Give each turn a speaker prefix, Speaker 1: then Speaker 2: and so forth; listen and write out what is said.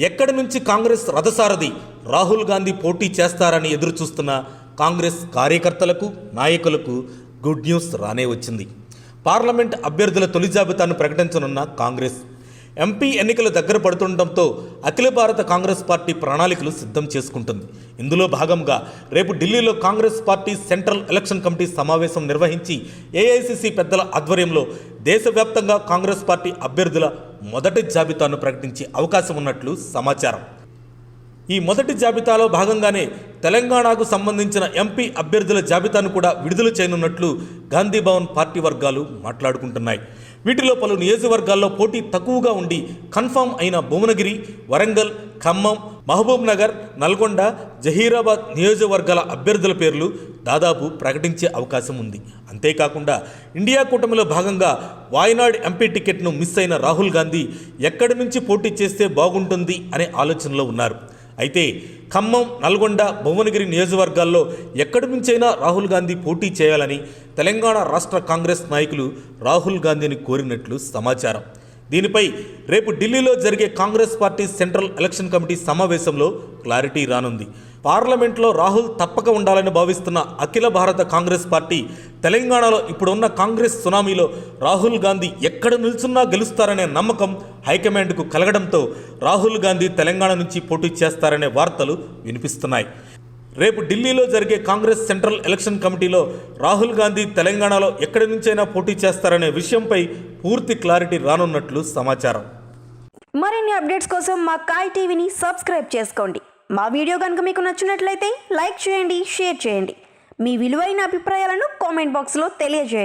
Speaker 1: ఎక్కడి నుంచి కాంగ్రెస్ రథసారథి రాహుల్ గాంధీ పోటీ చేస్తారని ఎదురుచూస్తున్న కాంగ్రెస్ కార్యకర్తలకు నాయకులకు గుడ్ న్యూస్ రానే వచ్చింది. పార్లమెంట్ అభ్యర్థుల తొలి జాబితాను ప్రకటించనున్న కాంగ్రెస్ ఎంపీ ఎన్నికలు దగ్గర పడుతుండటంతో అఖిల భారత కాంగ్రెస్ పార్టీ ప్రణాళికలు సిద్ధం చేసుకుంటుంది. ఇందులో భాగంగా రేపు ఢిల్లీలో Congress party central election committee సమావేశం నిర్వహించి ఏఐసిసి పెద్దల ఆధ్వర్యంలో దేశవ్యాప్తంగా కాంగ్రెస్ పార్టీ అభ్యర్థుల మొదటి జాబితాను ప్రకటించే అవకాశం ఉన్నట్లు సమాచారం. ఈ మొదటి జాబితాలో భాగంగానే తెలంగాణకు సంబంధించిన ఎంపీ అభ్యర్థుల జాబితాను కూడా విడుదల చేయనున్నట్లు గాంధీ భవన్ పార్టీ వర్గాలు మాట్లాడుకుంటున్నాయి. వీటిలో పలు నియోజకవర్గాల్లో పోటీ తక్కువగా ఉండి కన్ఫామ్ అయిన భువనగిరి, వరంగల్, ఖమ్మం, మహబూబ్ నగర్, నల్గొండ, జహీరాబాద్ నియోజకవర్గాల అభ్యర్థుల పేర్లు దాదాపు ప్రకటించే అవకాశం ఉంది. అంతేకాకుండా ఇండియా కూటమిలో భాగంగా వాయనాడ్ ఎంపీ టికెట్ను మిస్ అయిన రాహుల్ గాంధీ ఎక్కడి నుంచి పోటీ చేస్తే బాగుంటుంది అనే ఆలోచనలో ఉన్నారు. అయితే ఖమ్మం, నల్గొండ, భువనగిరి నియోజకవర్గాల్లో ఎక్కడి నుంచైనా రాహుల్ గాంధీ పోటీ చేయాలని తెలంగాణ రాష్ట్ర కాంగ్రెస్ నాయకులు రాహుల్ గాంధీని కోరినట్లు సమాచారం. దీనిపై రేపు ఢిల్లీలో జరిగే Congress party central election committee సమావేశంలో క్లారిటీ రానుంది. పార్లమెంట్లో రాహుల్ తప్పక ఉండాలని భావిస్తున్న అఖిల భారత కాంగ్రెస్ పార్టీ తెలంగాణలో ఇప్పుడున్న కాంగ్రెస్ సునామీలో రాహుల్ గాంధీ ఎక్కడ నిల్చున్నా గెలుస్తారనే నమ్మకం హైకమాండ్కు కలగడంతో రాహుల్ గాంధీ తెలంగాణ నుంచి పోటీ చేస్తారనే వార్తలు వినిపిస్తున్నాయి. రేపు ఢిల్లీలో జరిగే కాంగ్రెస్ సెంట్రల్ ఎలక్షన్ కమిటీలో రాహుల్ గాంధీ తెలంగాణలో ఎక్కడి నుంచైనా పోటీ చేస్తారనే విషయంపై పూర్తి క్లారిటీ రానున్నట్లు సమాచారం.
Speaker 2: మరిన్ని అప్డేట్స్ కోసం మా కాయ్ టీవీని సబ్స్క్రైబ్ చేసుకోండి. మా వీడియో కనుక మీకు నచ్చినట్లయితే లైక్ చేయండి, షేర్ చేయండి. మీ విలువైన అభిప్రాయాలను కామెంట్ బాక్స్లో తెలియజేయండి.